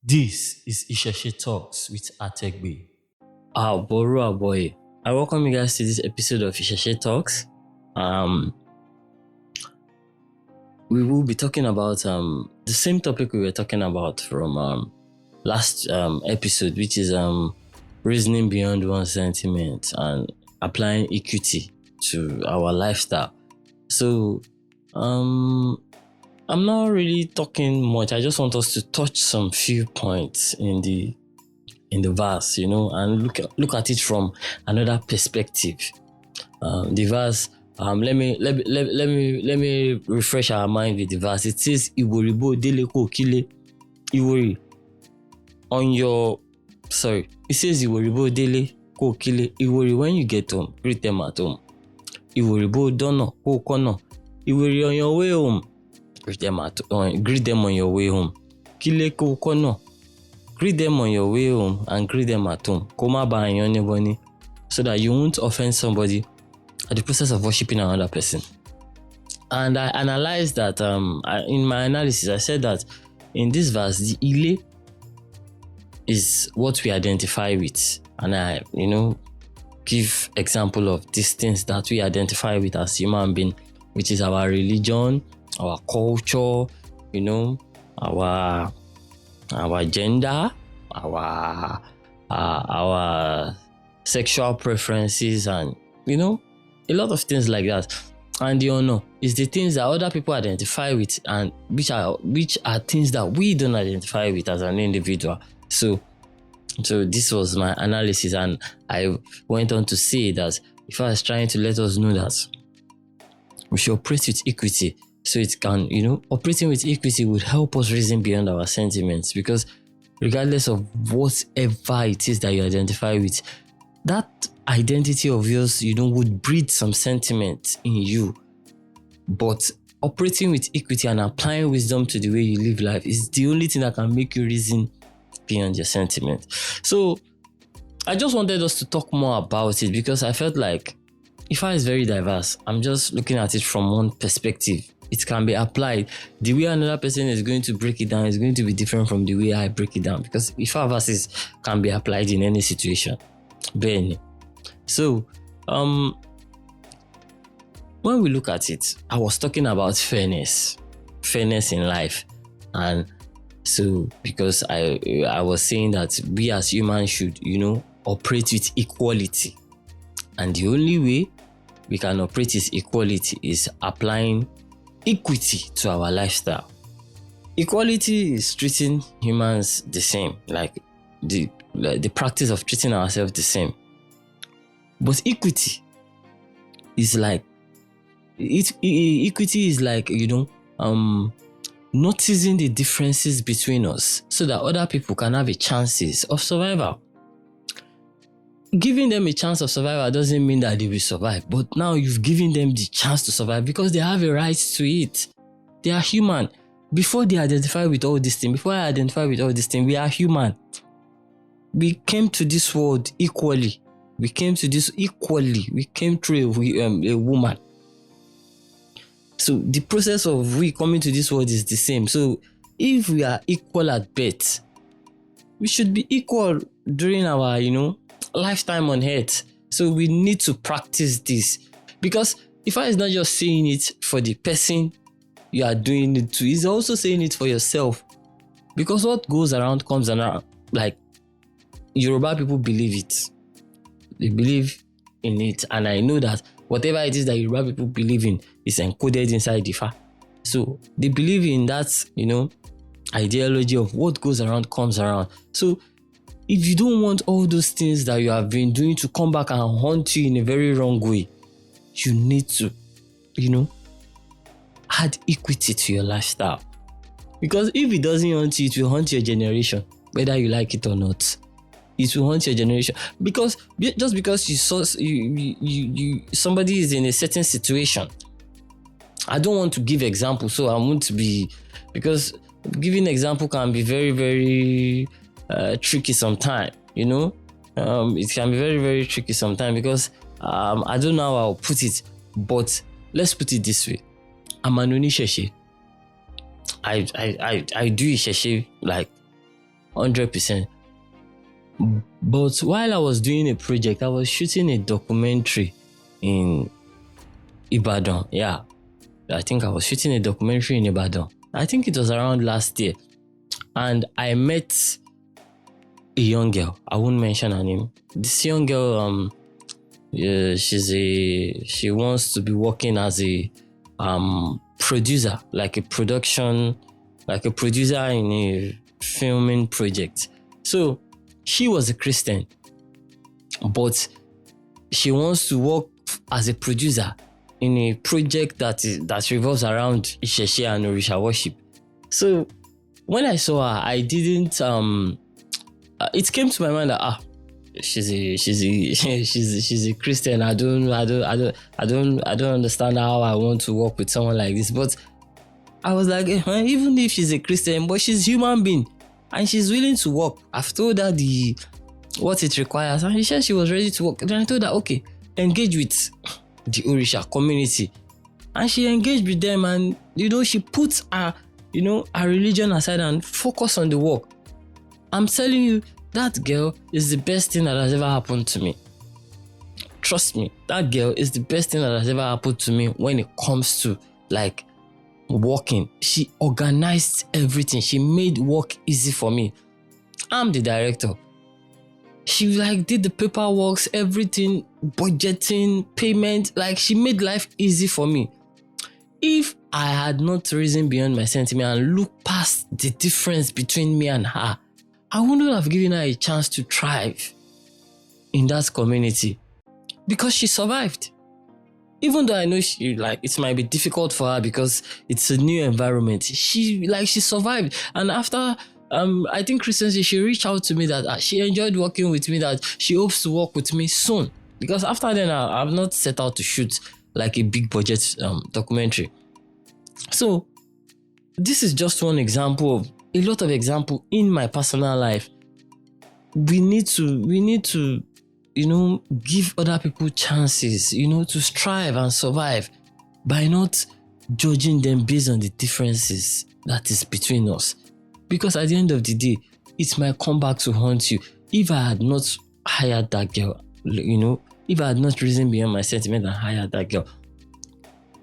This is Isheshe Talks with Ategbe. Boy. I welcome you guys to this episode of Isheshe Talks. We will be talking about the same topic we were talking about from last episode, which is reasoning beyond one's sentiment and applying equity to our lifestyle. So I'm not really talking much. I just want us to touch some few points in the verse, and look at it from another perspective. The verse, let me refresh our mind with the verse. It says, "Iworibo deleko kile iwori." It says, "Iworibo deleko kile iwori." When you get home, greet them at home. Iworibo dono ko kono iwori on your way home. Greet them on your way home. Kile ko kono. Greet them on your way home and greet them at home. Koma ba anybody, so that you won't offend somebody at the process of worshiping another person. And I analyzed that in my analysis, I said that in this verse, the ile is what we identify with. And I, give example of these things that we identify with as human being, which is our religion, our culture, our gender, our sexual preferences, and a lot of things like that. And the honor is the things that other people identify with, and which are things that we don't identify with as an individual. So this was my analysis, and I went on to say that if I was trying to let us know that we should operate with equity, so it can, operating with equity would help us reason beyond our sentiments, because regardless of whatever it is that you identify with, that identity of yours, would breed some sentiment in you. But operating with equity and applying wisdom to the way you live life is the only thing that can make you reason beyond your sentiment. So I just wanted us to talk more about it, because I felt like Ifa is very diverse. I'm just looking at it from one perspective. It can be applied. The way another person is going to break it down is going to be different from the way I break it down, because Ifa verses can be applied in any situation. Ben. So, when we look at it, I was talking about fairness in life. And so, because I was saying that we as humans should, operate with equality. And the only way we can operate with equality is applying equity to our lifestyle. Equality is treating humans the same, like the practice of treating ourselves the same. But equity is like noticing the differences between us, so that other people can have a chances of survival. Giving them a chance of survival doesn't mean that they will survive, but now you've given them the chance to survive because they have a right to it. They are human. Before they identify with all these things, we are human. We came to this world equally. We came through a woman. So the process of we coming to this world is the same. So if we are equal at birth, we should be equal during our, lifetime on earth. So we need to practice this, because if I is not just saying it for the person you are doing it to, he's also saying it for yourself, because what goes around comes around. Like Yoruba people believe it, they believe in it, and I know that whatever it is that Yoruba people believe in is encoded inside Ifa. So they believe in that, ideology of what goes around comes around. So if you don't want all those things that you have been doing to come back and haunt you in a very wrong way, you need to, add equity to your lifestyle. Because if it doesn't haunt you, it will haunt your generation, whether you like it or not. It will haunt your generation. Because just because you saw somebody is in a certain situation, I don't want to give example, so I won't be, because giving example can be very, very tricky sometimes, it can be very, very tricky sometimes, because I don't know how I'll put it, but let's put it this way. I'm an Onisheshe. I do Isheshe like 100%. But while I was doing a project, I was shooting a documentary in Ibadan. Yeah, I think I was shooting a documentary in Ibadan. I think it was around last year. And I met a young girl. I won't mention her name. This young girl, she wants to be working as a producer, like a producer in a filming project. So she was a Christian, but she wants to work as a producer in a project that revolves around Isheshe and Orisha worship. So when I saw her, I didn't. It came to my mind that she's a Christian. I don't understand how I want to work with someone like this. But I was like, even if she's a Christian, but she's a human being and she's willing to work. I've told her what it requires, and she said she was ready to work. Then I told her, okay, engage with the Orisha community, and she engaged with them, and she put her religion aside and focus on the work. I'm telling you, that girl is the best thing that has ever happened to me. Trust me, that girl is the best thing that has ever happened to me when it comes to like working. She organized everything. She made work easy for me. I'm the director. She did the paperwork, everything, budgeting, payment. She made life easy for me. If I had not risen beyond my sentiment and looked past the difference between me and her, I wouldn't have given her a chance to thrive in that community, because she survived. Even though I know it might be difficult for her because it's a new environment, she survived. And after I think Christianity, she reached out to me that she enjoyed working with me, that she hopes to work with me soon. Because after then, I've not set out to shoot like a big budget documentary. So this is just one example of a lot of example in my personal life. We need to give other people chances, to strive and survive by not judging them based on the differences that is between us. Because at the end of the day, it might come back to haunt you. If I had not hired that girl, if I had not risen beyond my sentiment and hired that girl,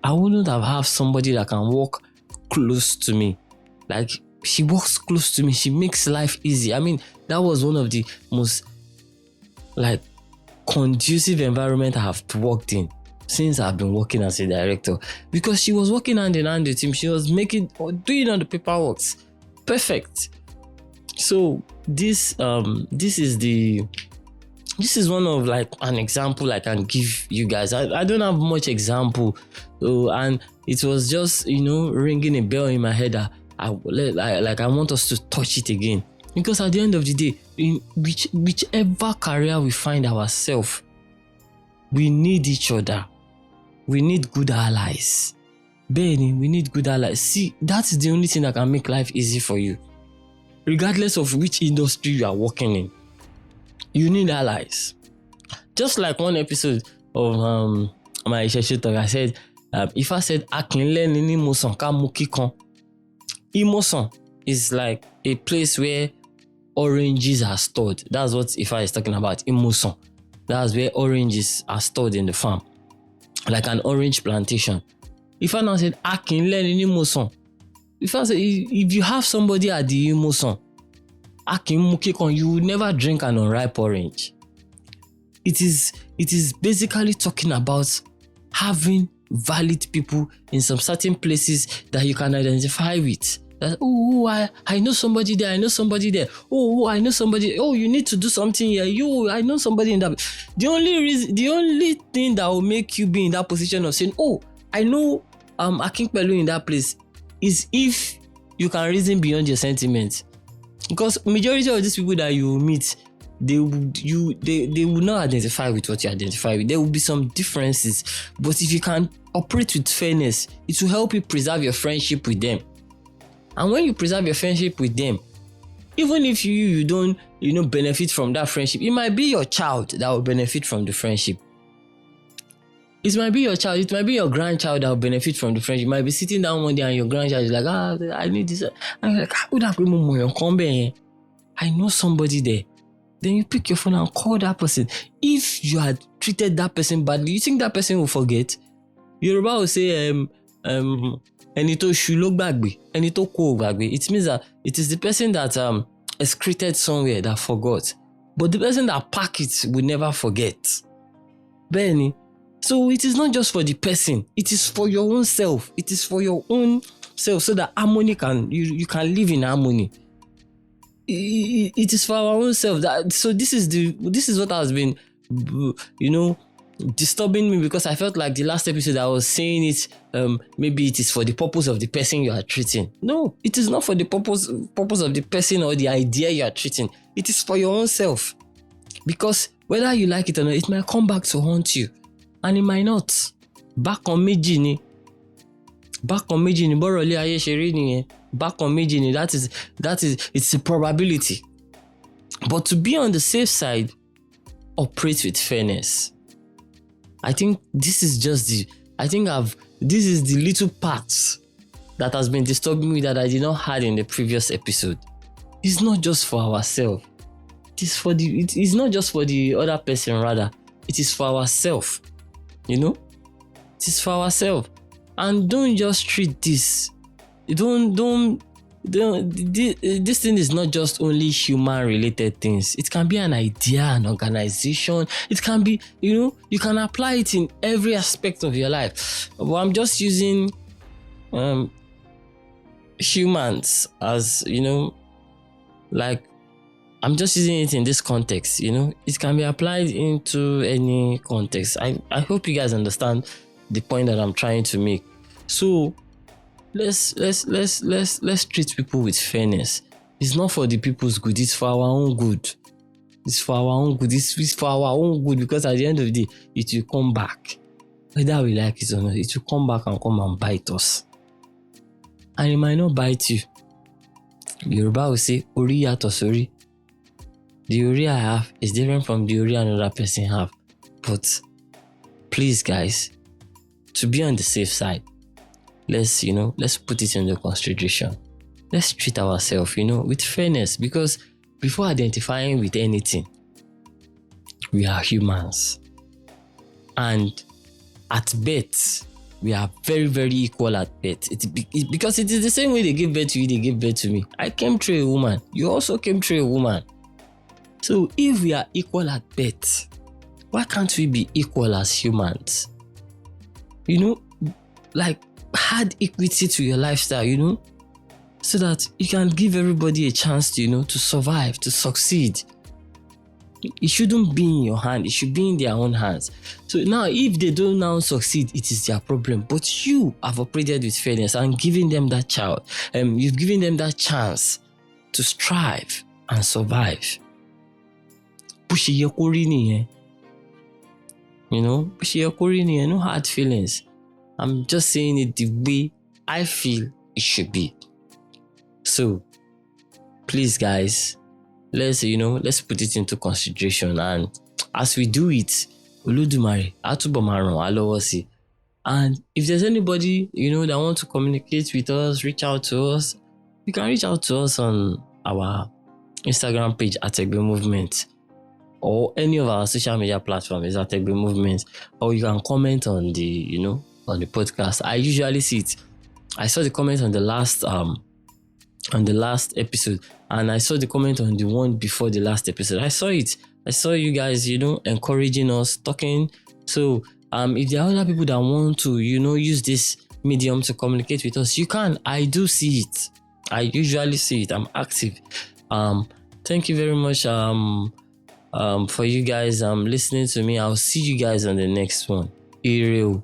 I wouldn't have somebody that can walk close to me. She walks close to me. She makes life easy. I mean, that was one of the most conducive environment I have worked in since I've been working as a director, because she was working hand in hand with him. She was doing all the paperwork. Perfect. So this is one of an example I can give you guys. I don't have much example, and it was just ringing a bell in my head that I want us to touch it again, because at the end of the day, in whichever career we find ourselves, we need each other. We need good allies. Benny, we need good allies. See, that's the only thing that can make life easy for you, regardless of which industry you are working in. You need allies. Just like one episode of my Isheshe talk, I said, if I said Akinle ni Imosan ka mu kikan. Imosan is like a place where oranges are stored. That's what Ifa is talking about. Imosan. That's where oranges are stored in the farm, like an orange plantation. Ifa now said Akinle ni Imosan. Ifa said, if you have somebody at the Imosan, you will never drink an unripe orange. It is basically talking about having valid people in some certain places that you can identify with. That, I know somebody there. I know somebody there. I know somebody. You need to do something here. I know somebody in that. The only thing that will make you be in that position of saying, I know Akinpelu in that place, is if you can reason beyond your sentiments. Because majority of these people that you meet, they will not identify with what you identify with. There will be some differences, but if you can operate with fairness, it will help you preserve your friendship with them. And when you preserve your friendship with them, even if you don't benefit from that friendship, it might be your child that will benefit from the friendship. It might be your child, it might be your grandchild that will benefit from the friendship. You might be sitting down one day and your grandchild is like, I need this. I'm like, how would I bring more? I know somebody there. Then you pick your phone and call that person. If you had treated that person badly, you think that person will forget? Yoruba will say, ẹni tó ṣu ló gbàgbé, ẹni tó kú ò gbàgbé. It means that it is the person that excreted somewhere that forgot. But the person that packed it will never forget. Bẹ́ẹ̀ni. So it is not just for the person. It is for your own self. It is for your own self, so that harmony you can live in harmony. It is for our own self. So this is what has been, disturbing me, because I felt like the last episode I was saying it, maybe it is for the purpose of the person you are treating. No, it is not for the purpose of the person or the idea you are treating. It is for your own self, because whether you like it or not, it might come back to haunt you, and it might not. Back on méjì ni bọ́rọ̀ ilé ayé ṣe rí nìyẹn. Back on méjì ni, that is it's a probability. But to be on the safe side, operate with fairness. I think this is the little parts that has been disturbing me that I did not have in the previous episode. It's not just for ourselves. It's not just for the other person, rather. It is for ourselves. It is for ourselves. And don't just treat this. This thing is not just only human related things. It can be an idea, an organization. It can be, you can apply it in every aspect of your life. But I'm just using humans as, like, I'm just using it in this context. It can be applied into any context. I hope you guys understand the point that I'm trying to make. So let's treat people with fairness. It's not for the people's good, it's for our own good. It's for our own good. It's for our own good, because at the end of the day, it will come back. Whether we like it or not, it will come back and come and bite us. And it might not bite you. Yoruba will say, Ori yato sori. The Ori I have is different from the Ori another person have. But please, guys, to be on the safe side, let's put it into consideration. Let's treat ourselves, with fairness, because before identifying with anything, we are humans. And at birth, we are very, very equal at birth. Because it is the same way they give birth to you, they give birth to me. I came through a woman. You also came through a woman. So if we are equal at birth, why can't we be equal as humans? Like, add equity to your lifestyle, so that you can give everybody a chance to, to survive, to succeed. It shouldn't be in your hand. It should be in their own hands. So now, if they don't now succeed, it is their problem. But you have operated with fairness and given them that you've given them that chance to strive and survive. No hard feelings. I'm just saying it the way I feel it should be. So, please, guys, let's put it into consideration. And as we do it, Olódùmarè àtúbọ̀ máa ràn wá lọ́wọ́ sí. And if there's anybody, that want to communicate with us, reach out to us, you can reach out to us on our Instagram page, Ategbe Movement, or any of our social media platforms, Ategbe Movement, or you can comment on the, on the podcast. I usually see it. I saw the comment on the last episode, and I saw the comment on the one before the last episode. I saw it. I saw you guys, encouraging us, talking. So, if there are other people that want to, use this medium to communicate with us, you can. I do see it. I usually see it. I'm active. Thank you very much for you guys listening to me. I'll see you guys on the next one. Ire o.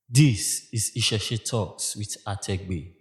This is Isheshe Talks with Ategbe.